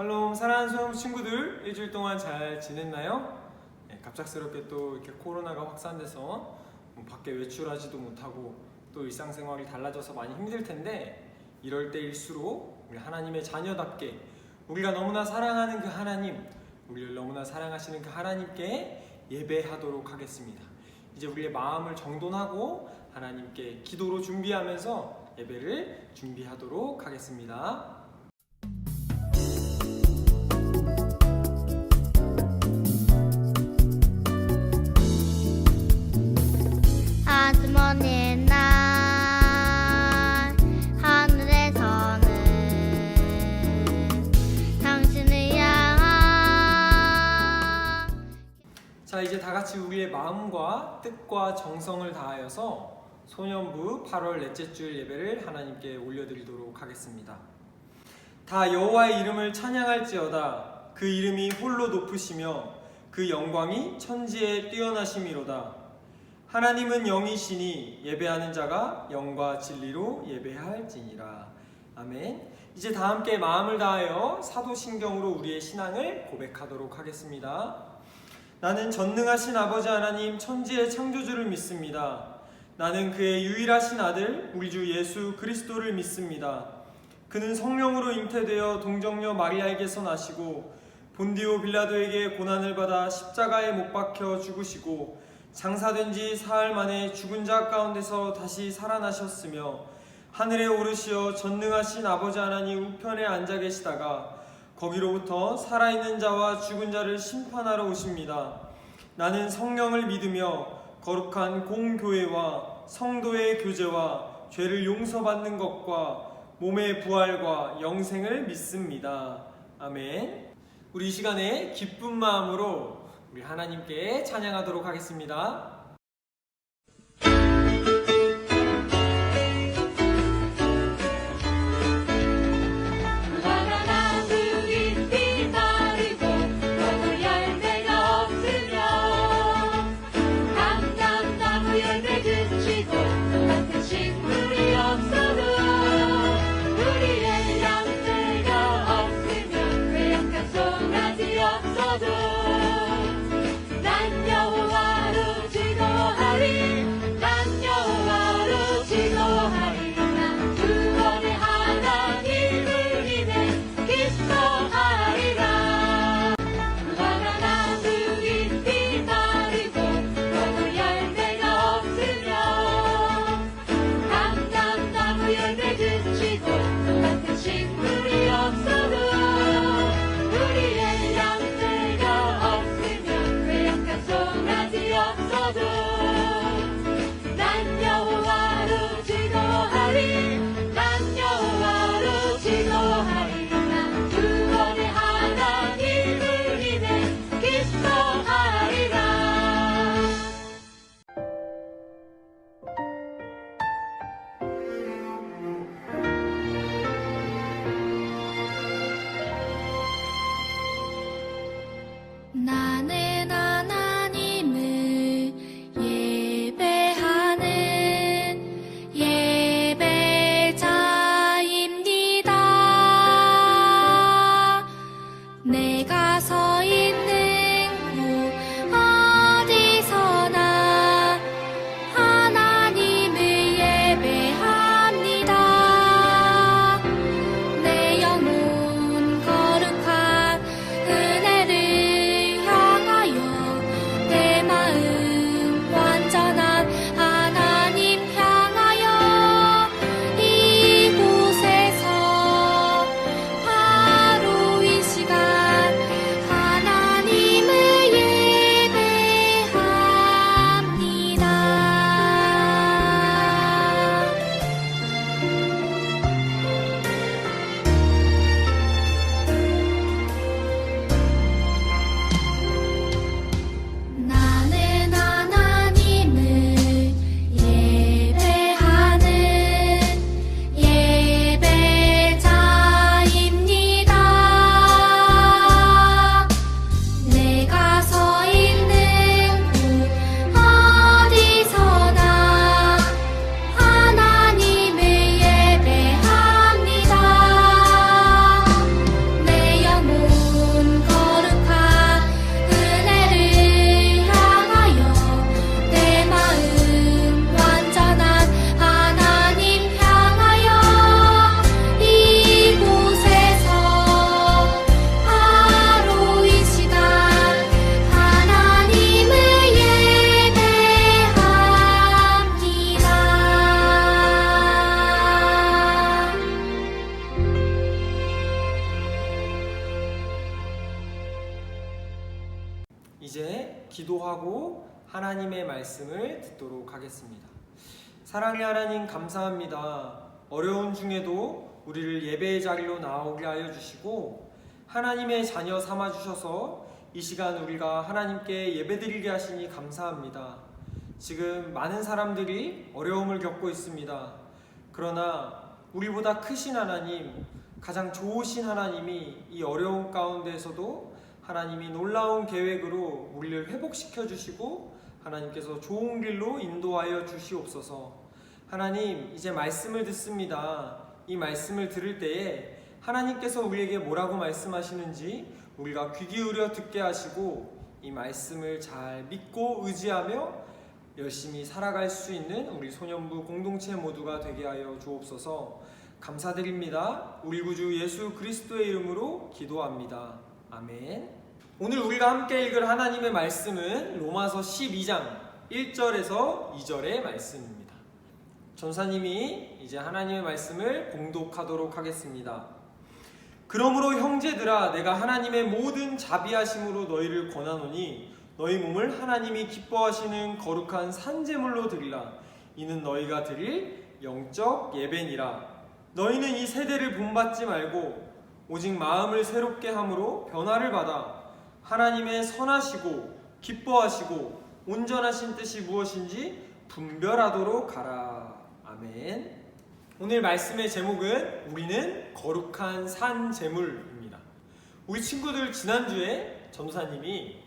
샬롬 사랑하는 소형 친구들, 일주일 동안 잘 지냈나요? 갑작스럽게 또 이렇게 코로나가 확산돼서 밖에 외출하지도 못하고 또 일상생활이 달라져서 많이 힘들 텐데, 이럴 때일수록 우리 하나님의 자녀답게 우리가 너무나 사랑하는 그 하나님, 우리를 너무나 사랑하시는 그 하나님께 예배하도록 하겠습니다. 이제 우리의 마음을 정돈하고 하나님께 기도로 준비하면서 예배를 준비하도록 하겠습니다. 아주머니의 날 하늘에서는 당신을 향한 자, 이제 다 같이 우리의 마음과 뜻과 정성을 다하여서 소년부 8월 넷째 주일 예배를 하나님께 올려드리도록 하겠습니다. 다 여호와의 이름을 찬양할지어다. 그 이름이 홀로 높으시며 그 영광이 천지에 뛰어나심이로다. 하나님은 영이시니 예배하는 자가 영과 진리로 예배할지니라. 아멘. 이제 다 함께 마음을 다하여 사도신경으로 우리의 신앙을 고백하도록 하겠습니다. 나는 전능하신 아버지 하나님 천지의 창조주를 믿습니다. 나는 그의 유일하신 아들 우리 주 예수 그리스도를 믿습니다. 그는 성령으로 잉태되어 동정녀 마리아에게서 나시고 본디오 빌라도에게 고난을 받아 십자가에 못 박혀 죽으시고 장사된 지 사흘 만에 죽은 자 가운데서 다시 살아나셨으며 하늘에 오르시어 전능하신 아버지 하나님 우편에 앉아 계시다가 거기로부터 살아있는 자와 죽은 자를 심판하러 오십니다. 나는 성령을 믿으며 거룩한 공교회와 성도의 교제와 죄를 용서받는 것과 몸의 부활과 영생을 믿습니다. 아멘. 우리 이 시간에 기쁜 마음으로 우리 하나님께 찬양하도록 하겠습니다. 난 여호와로 기도하고 하나님의 말씀을 듣도록 하겠습니다. 사랑의 하나님, 감사합니다. 어려운 중에도 우리를 예배의 자리로 나오게 하여 주시고 하나님의 자녀 삼아 주셔서 이 시간 우리가 하나님께 예배드리게 하시니 감사합니다. 지금 많은 사람들이 어려움을 겪고 있습니다. 그러나 우리보다 크신 하나님, 가장 좋으신 하나님이 이 어려움 가운데에서도 하나님이 놀라운 계획으로 우리를 회복시켜 주시고 하나님께서 좋은 길로 인도하여 주시옵소서. 하나님, 이제 말씀을 듣습니다. 이 말씀을 들을 때에 하나님께서 우리에게 뭐라고 말씀하시는지 우리가 귀 기울여 듣게 하시고 이 말씀을 잘 믿고 의지하며 열심히 살아갈 수 있는 우리 소년부 공동체 모두가 되게 하여 주옵소서. 감사드립니다. 우리 구주 예수 그리스도의 이름으로 기도합니다. 아멘. 오늘 우리가 함께 읽을 하나님의 말씀은 로마서 12장 1절에서 2절의 말씀입니다. 전사님이 이제 하나님의 말씀을 봉독하도록 하겠습니다. 그러므로 형제들아, 내가 하나님의 모든 자비하심으로 너희를 권하노니 너희 몸을 하나님이 기뻐하시는 거룩한 산제물로 드리라. 이는 너희가 드릴 영적 예배니라. 너희는 이 세대를 본받지 말고 오직 마음을 새롭게 함으로 변화를 받아 하나님의 선하시고 기뻐하시고 온전하신 뜻이 무엇인지 분별하도록 하라. 아멘. 오늘 말씀의 제목은 우리는 거룩한 산 제물입니다. 우리 친구들 지난주에 전도사님이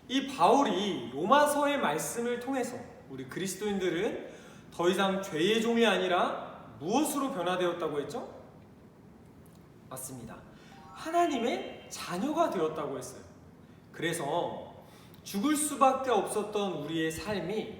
이 바울이 로마서의 말씀을 통해서 우리 그리스도인들은 더 이상 죄의 종이 아니라 무엇으로 변화되었다고 했죠? 맞습니다. 하나님의 자녀가 되었다고 했어요. 그래서 죽을 수밖에 없었던 우리의 삶이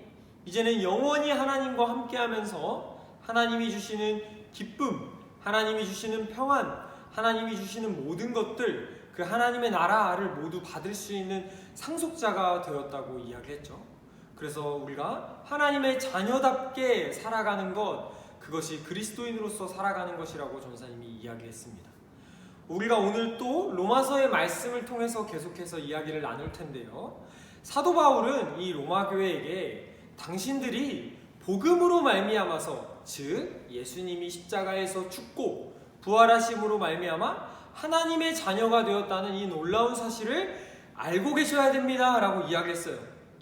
이제는 영원히 하나님과 함께하면서 하나님이 주시는 기쁨, 하나님이 주시는 평안, 하나님이 주시는 모든 것들, 그 하나님의 나라를 모두 받을 수 있는 상속자가 되었다고 이야기했죠. 그래서 우리가 하나님의 자녀답게 살아가는 것, 그것이 그리스도인으로서 살아가는 것이라고 전사님이 이야기했습니다. 우리가 오늘 또 로마서의 말씀을 통해서 계속해서 이야기를 나눌 텐데요. 사도 바울은 이 로마 교회에게 당신들이 복음으로 말미암아서, 즉 예수님이 십자가에서 죽고 부활하심으로 말미암아 하나님의 자녀가 되었다는 이 놀라운 사실을 알고 계셔야 됩니다 라고 이야기했어요.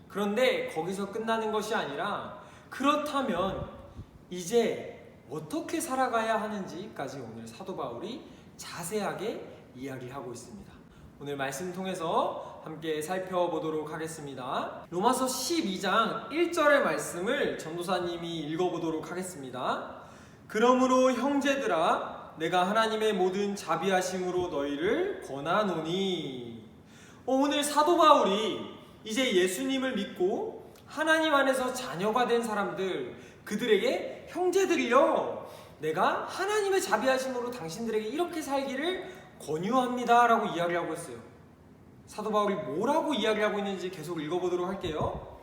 그런데 거기서 끝나는 것이 아니라 그렇다면 이제 어떻게 살아가야 하는지까지 오늘 사도 바울이 자세하게 이야기하고 있습니다. 오늘 말씀 통해서 함께 살펴보도록 하겠습니다. 로마서 12장 1절의 말씀을 전도사님이 읽어보도록 하겠습니다. 그러므로 형제들아, 내가 하나님의 모든 자비하심으로 너희를 권하노니. 오늘 사도 바울이 이제 예수님을 믿고 하나님 안에서 자녀가 된 사람들, 그들에게 형제들이여, 내가 하나님의 자비하심으로 당신들에게 이렇게 살기를 권유합니다 라고 이야기하고 있어요. 사도 바울이 뭐라고 이야기하고 있는지 계속 읽어보도록 할게요.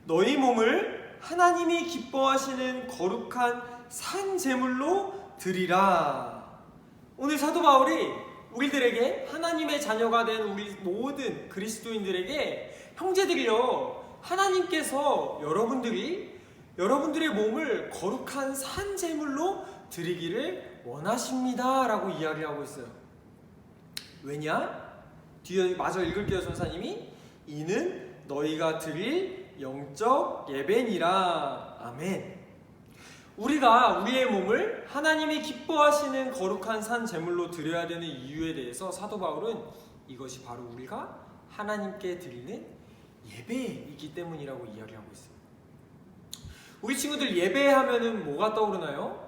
너희 몸을 하나님이 기뻐하시는 거룩한 산 제물로 드리라. 오늘 사도 바울이 우리들에게, 하나님의 자녀가 된 우리 모든 그리스도인들에게 형제들이여, 하나님께서 여러분들의 몸을 거룩한 산 제물로 드리기를 원하십니다 라고 이야기하고 있어요. 왜냐? 뒤에 마저 읽을게요. 전사님이 이는 너희가 드릴 영적 예배니라. 아멘. 우리가 우리의 몸을 하나님이 기뻐하시는 거룩한 산 제물로 드려야 되는 이유에 대해서 사도 바울은 이것이 바로 우리가 하나님께 드리는 예배이기 때문이라고 이야기하고 있어요. 우리 친구들 예배하면은 뭐가 떠오르나요?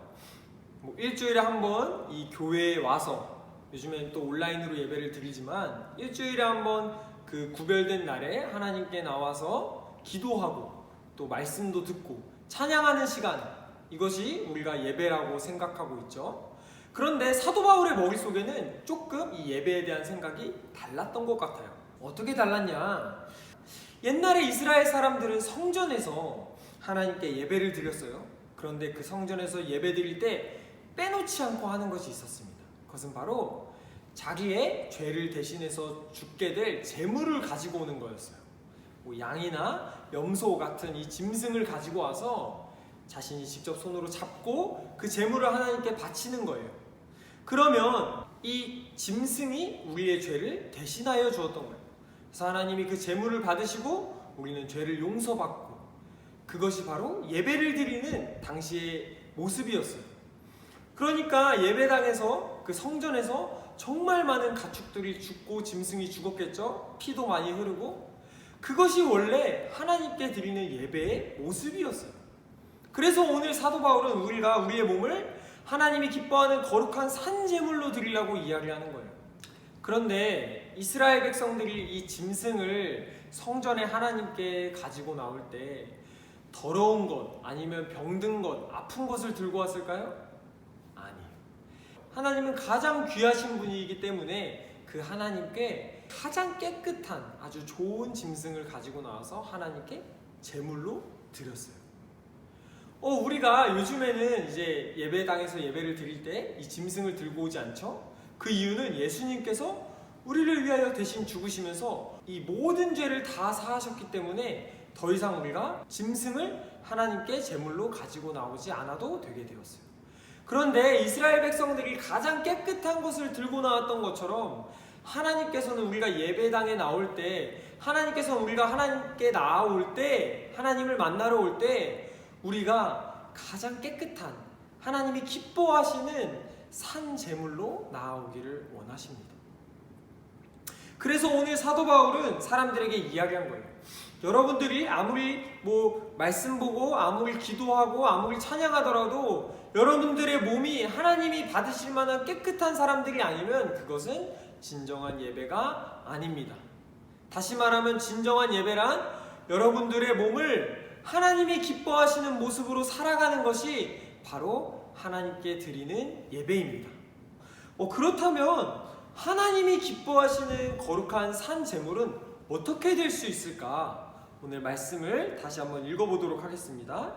일주일에 한 번 이 교회에 와서, 요즘엔 또 온라인으로 예배를 드리지만 일주일에 한 번 그 구별된 날에 하나님께 나와서 기도하고 또 말씀도 듣고 찬양하는 시간, 이것이 우리가 예배라고 생각하고 있죠. 그런데 사도 바울의 머릿속에는 조금 이 예배에 대한 생각이 달랐던 것 같아요. 어떻게 달랐냐? 옛날에 이스라엘 사람들은 성전에서 하나님께 예배를 드렸어요. 그런데 그 성전에서 예배 드릴 때 빼놓지 않고 하는 것이 있었습니다. 그것은 바로 자기의 죄를 대신해서 죽게 될 제물을 가지고 오는 거였어요. 뭐 양이나 염소 같은 이 짐승을 가지고 와서 자신이 직접 손으로 잡고 그 제물을 하나님께 바치는 거예요. 그러면 이 짐승이 우리의 죄를 대신하여 주었던 거예요. 그래서 하나님이 그 제물을 받으시고 우리는 죄를 용서받고, 그것이 바로 예배를 드리는 당시의 모습이었어요. 그러니까 예배당에서, 그 성전에서 정말 많은 가축들이 죽고 짐승이 죽었겠죠. 피도 많이 흐르고. 그것이 원래 하나님께 드리는 예배의 모습이었어요. 그래서 오늘 사도 바울은 우리가 우리의 몸을 하나님이 기뻐하는 거룩한 산제물로 드리려고 이야기하는 거예요. 그런데 이스라엘 백성들이 이 짐승을 성전에 하나님께 가지고 나올 때 더러운 것, 아니면 병든 것, 아픈 것을 들고 왔을까요? 아니에요. 하나님은 가장 귀하신 분이기 때문에 그 하나님께 가장 깨끗한 아주 좋은 짐승을 가지고 나와서 하나님께 제물로 드렸어요. 우리가 요즘에는 이제 예배당에서 예배를 드릴 때 이 짐승을 들고 오지 않죠? 그 이유는 예수님께서 우리를 위하여 대신 죽으시면서 이 모든 죄를 다 사하셨기 때문에 더 이상 우리가 짐승을 하나님께 제물로 가지고 나오지 않아도 되게 되었어요. 그런데 이스라엘 백성들이 가장 깨끗한 것을 들고 나왔던 것처럼 하나님께서는 우리가 예배당에 나올 때, 하나님께서는 우리가 하나님께 나올 때, 하나님을 만나러 올 때 우리가 가장 깨끗한, 하나님이 기뻐하시는 산 제물로 나아오기를 원하십니다. 그래서 오늘 사도 바울은 사람들에게 이야기한 거예요. 여러분들이 아무리 말씀 보고 아무리 기도하고 아무리 찬양하더라도 여러분들의 몸이 하나님이 받으실 만한 깨끗한 사람들이 아니면 그것은 진정한 예배가 아닙니다. 다시 말하면 진정한 예배란 여러분들의 몸을 하나님이 기뻐하시는 모습으로 살아가는 것이 바로 하나님께 드리는 예배입니다. 그렇다면 하나님이 기뻐하시는 거룩한 산 제물은 어떻게 될 수 있을까? 오늘 말씀을 다시 한번 읽어보도록 하겠습니다.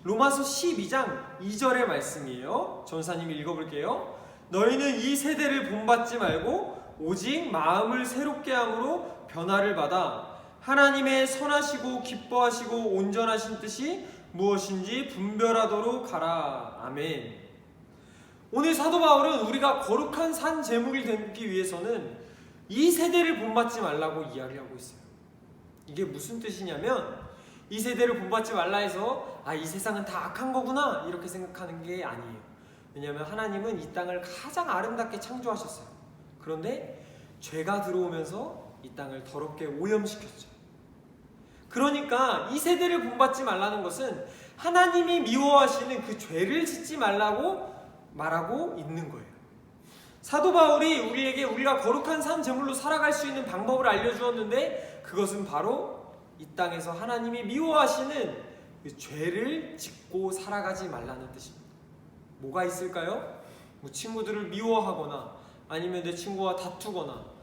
로마서 12장 2절의 말씀이에요. 전사님이 읽어볼게요. 너희는 이 세대를 본받지 말고 오직 마음을 새롭게 함으로 변화를 받아 하나님의 선하시고 기뻐하시고 온전하신 뜻이 무엇인지 분별하도록 하라. 아멘. 오늘 사도 바울은 우리가 거룩한 산 제물이 되기 위해서는 이 세대를 본받지 말라고 이야기하고 있어요. 이게 무슨 뜻이냐면 이 세대를 본받지 말라 해서 이 세상은 다 악한 거구나 이렇게 생각하는 게 아니에요. 왜냐하면 하나님은 이 땅을 가장 아름답게 창조하셨어요. 그런데 죄가 들어오면서 이 땅을 더럽게 오염시켰죠. 그러니까 이 세대를 본받지 말라는 것은 하나님이 미워하시는 그 죄를 짓지 말라고 말하고 있는 거예요. 사도 바울이 우리에게 우리가 거룩한 산 제물로 살아갈 수 있는 방법을 알려주었는데 그것은 바로 이 땅에서 하나님이 미워하시는 그 죄를 짓고 살아가지 말라는 뜻입니다. 뭐가 있을까요? 친구들을 미워하거나 아니면 내 친구와 다투거나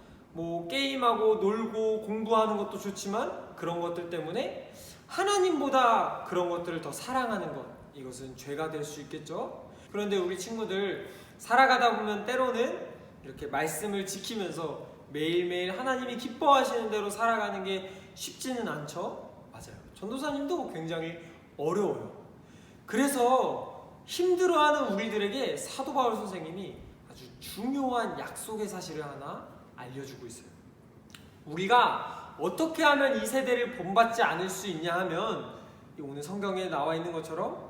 게임하고 놀고 공부하는 것도 좋지만 그런 것들 때문에 하나님보다 그런 것들을 더 사랑하는 것, 이것은 죄가 될 수 있겠죠. 그런데 우리 친구들 살아가다 보면 때로는 이렇게 말씀을 지키면서 매일매일 하나님이 기뻐하시는 대로 살아가는 게 쉽지는 않죠. 맞아요. 전도사님도 굉장히 어려워요. 그래서 힘들어하는 우리들에게 사도 바울 선생님이 아주 중요한 약속의 사실을 하나 알려주고 있어요. 우리가 어떻게 하면 이 세대를 본받지 않을 수 있냐 하면 오늘 성경에 나와 있는 것처럼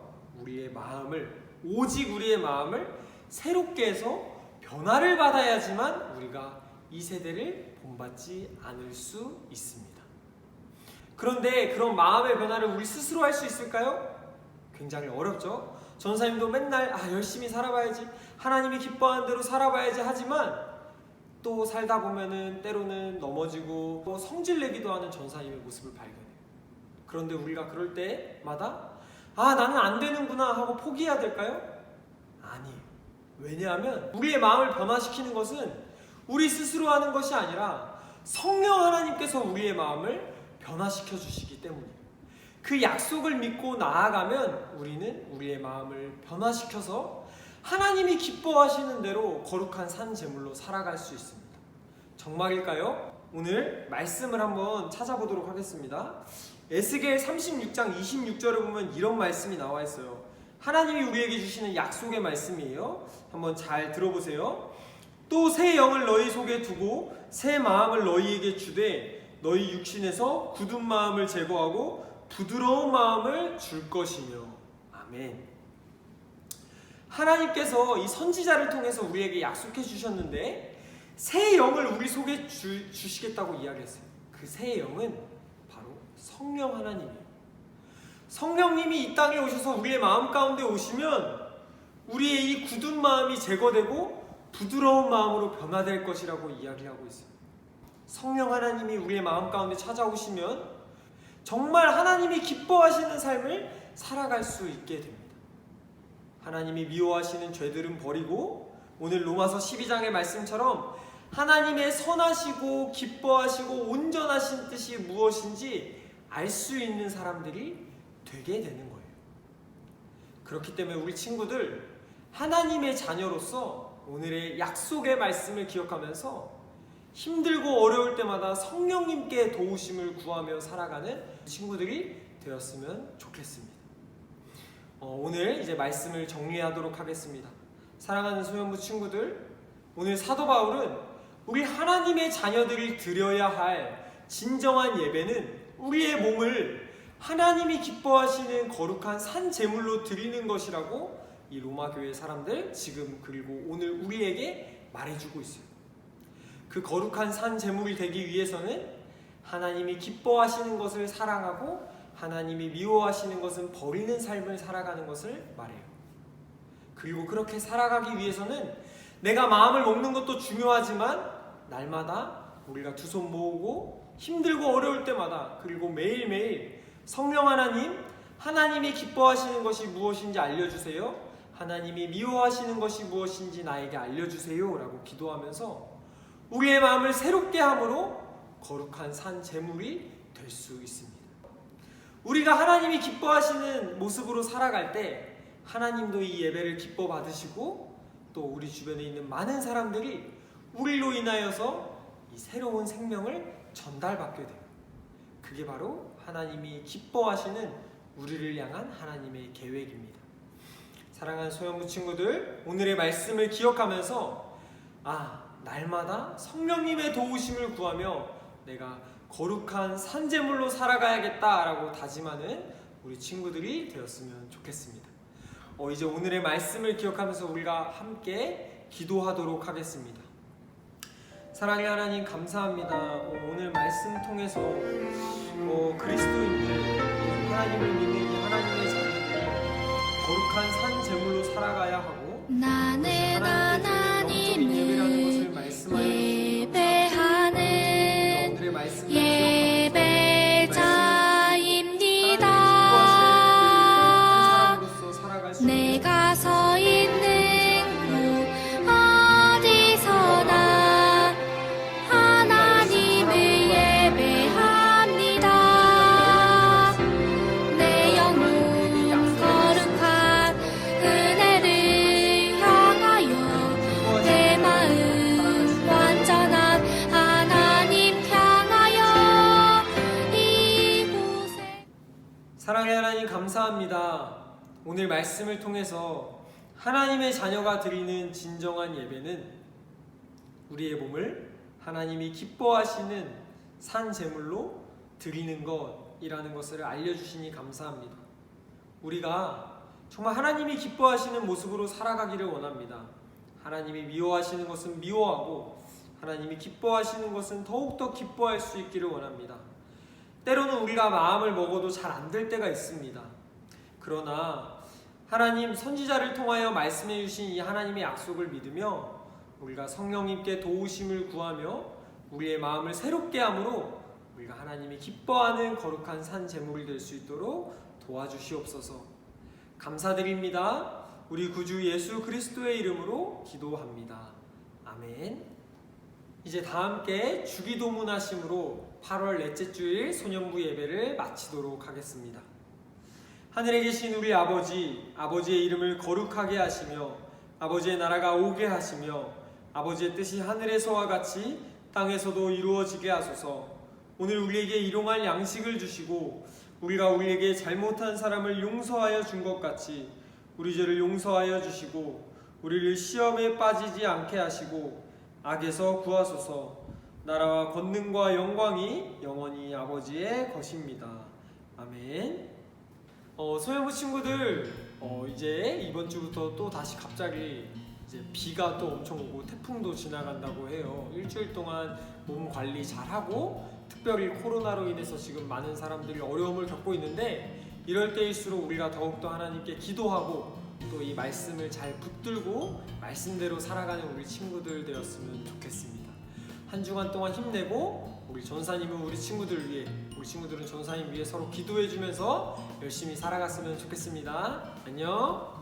오직 우리의 마음을 새롭게 해서 변화를 받아야지만 우리가 이 세대를 본받지 않을 수 있습니다. 그런데 그런 마음의 변화를 우리 스스로 할 수 있을까요? 굉장히 어렵죠. 전사님도 맨날 열심히 살아봐야지, 하나님이 기뻐하는 대로 살아봐야지 하지만 또 살다 보면은 때로는 넘어지고 또 성질내기도 하는 전사님의 모습을 발견해요. 그런데 우리가 그럴 때마다 나는 안 되는구나 하고 포기해야 될까요? 아니에요. 왜냐하면 우리의 마음을 변화시키는 것은 우리 스스로 하는 것이 아니라 성령 하나님께서 우리의 마음을 변화시켜 주시기 때문이에요. 그 약속을 믿고 나아가면 우리는 우리의 마음을 변화시켜서 하나님이 기뻐하시는 대로 거룩한 산 제물로 살아갈 수 있습니다. 정말일까요? 오늘 말씀을 한번 찾아보도록 하겠습니다. 에스겔 36장 26절에 보면 이런 말씀이 나와 있어요. 하나님이 우리에게 주시는 약속의 말씀이에요. 한번 잘 들어보세요. 또 새 영을 너희 속에 두고 새 마음을 너희에게 주되 너희 육신에서 굳은 마음을 제거하고 부드러운 마음을 줄 것이며. 아멘. 하나님께서 이 선지자를 통해서 우리에게 약속해 주셨는데 새 영을 우리 속에 주시겠다고 이야기했어요. 그 새 영은 바로 성령 하나님이에요. 성령님이 이 땅에 오셔서 우리의 마음 가운데 오시면 우리의 이 굳은 마음이 제거되고 부드러운 마음으로 변화될 것이라고 이야기하고 있어요. 성령 하나님이 우리의 마음 가운데 찾아오시면 정말 하나님이 기뻐하시는 삶을 살아갈 수 있게 됩니다. 하나님이 미워하시는 죄들은 버리고 오늘 로마서 12장의 말씀처럼 하나님의 선하시고 기뻐하시고 온전하신 뜻이 무엇인지 알 수 있는 사람들이 되게 되는 거예요. 그렇기 때문에 우리 친구들 하나님의 자녀로서 오늘의 약속의 말씀을 기억하면서 힘들고 어려울 때마다 성령님께 도우심을 구하며 살아가는 친구들이 되었으면 좋겠습니다. 오늘 이제 말씀을 정리하도록 하겠습니다. 사랑하는 소년부 친구들, 오늘 사도 바울은 우리 하나님의 자녀들이 드려야 할 진정한 예배는 우리의 몸을 하나님이 기뻐하시는 거룩한 산 제물로 드리는 것이라고 이 로마 교회 사람들 지금 그리고 오늘 우리에게 말해주고 있어요. 그 거룩한 산 제물이 되기 위해서는 하나님이 기뻐하시는 것을 사랑하고 하나님이 미워하시는 것은 버리는 삶을 살아가는 것을 말해요. 그리고 그렇게 살아가기 위해서는 내가 마음을 먹는 것도 중요하지만 날마다 우리가 두 손 모으고 힘들고 어려울 때마다 그리고 매일매일 성령 하나님, 하나님이 기뻐하시는 것이 무엇인지 알려주세요. 하나님이 미워하시는 것이 무엇인지 나에게 알려주세요 라고 기도하면서 우리의 마음을 새롭게 함으로 거룩한 산 제물이 될 수 있습니다. 우리가 하나님이 기뻐하시는 모습으로 살아갈 때 하나님도 이 예배를 기뻐 받으시고 또 우리 주변에 있는 많은 사람들이 우리로 인하여서 이 새로운 생명을 전달받게 돼요. 그게 바로 하나님이 기뻐하시는 우리를 향한 하나님의 계획입니다. 사랑하는 소년부 친구들, 오늘의 말씀을 기억하면서 날마다 성령님의 도우심을 구하며 내가 거룩한 산제물로 살아가야겠다라고 다짐하는 우리 친구들이 되었으면 좋겠습니다. 이제 오늘의 말씀을 기억하면서 우리가 함께 기도하도록 하겠습니다. 사랑의 하나님 감사합니다. 오늘 말씀 통해서 그리스도인들, 하나님을 믿는 이 하나님의 자녀들 거룩한 산 제물로 살아가야 하고 나는 하나님을 예배하는 예배자입니다. 내가 서 있는 곳 어디서나 하나님을 예배합니다. 내 영혼 거룩한 은혜를 향하여 내 마음 완전한 하나님 향하여 이곳에. 사랑의 하나님 감사합니다. 오늘 말씀을 통해서 하나님의 자녀가 드리는 진정한 예배는 우리의 몸을 하나님이 기뻐하시는 산 제물로 드리는 것이라는 것을 알려주시니 감사합니다. 우리가 정말 하나님이 기뻐하시는 모습으로 살아가기를 원합니다. 하나님이 미워하시는 것은 미워하고 하나님이 기뻐하시는 것은 더욱더 기뻐할 수 있기를 원합니다. 때로는 우리가 마음을 먹어도 잘 안 될 때가 있습니다. 그러나 하나님 선지자를 통하여 말씀해 주신 이 하나님의 약속을 믿으며 우리가 성령님께 도우심을 구하며 우리의 마음을 새롭게 함으로 우리가 하나님이 기뻐하는 거룩한 산 제물이 될 수 있도록 도와주시옵소서. 감사드립니다. 우리 구주 예수 그리스도의 이름으로 기도합니다. 아멘. 이제 다 함께 주기도문 하심으로 8월 넷째 주일 소년부 예배를 마치도록 하겠습니다. 하늘에 계신 우리 아버지, 아버지의 이름을 거룩하게 하시며 아버지의 나라가 오게 하시며 아버지의 뜻이 하늘에서와 같이 땅에서도 이루어지게 하소서. 오늘 우리에게 일용할 양식을 주시고 우리가 우리에게 잘못한 사람을 용서하여 준 것 같이 우리 죄를 용서하여 주시고 우리를 시험에 빠지지 않게 하시고 악에서 구하소서. 나라와 권능과 영광이 영원히 아버지의 것입니다. 아멘. 소년부 친구들, 이제 이번 주부터 또 다시 갑자기 이제 비가 또 엄청 오고 태풍도 지나간다고 해요. 일주일 동안 몸 관리 잘하고, 특별히 코로나로 인해서 지금 많은 사람들이 어려움을 겪고 있는데, 이럴 때일수록 우리가 더욱더 하나님께 기도하고 또 이 말씀을 잘 붙들고 말씀대로 살아가는 우리 친구들 되었으면 좋겠습니다. 한 주간 동안 힘내고, 우리 전사님은 우리 친구들을 위해, 우리 친구들은 전사님 위해 서로 기도해주면서 열심히 살아갔으면 좋겠습니다. 안녕.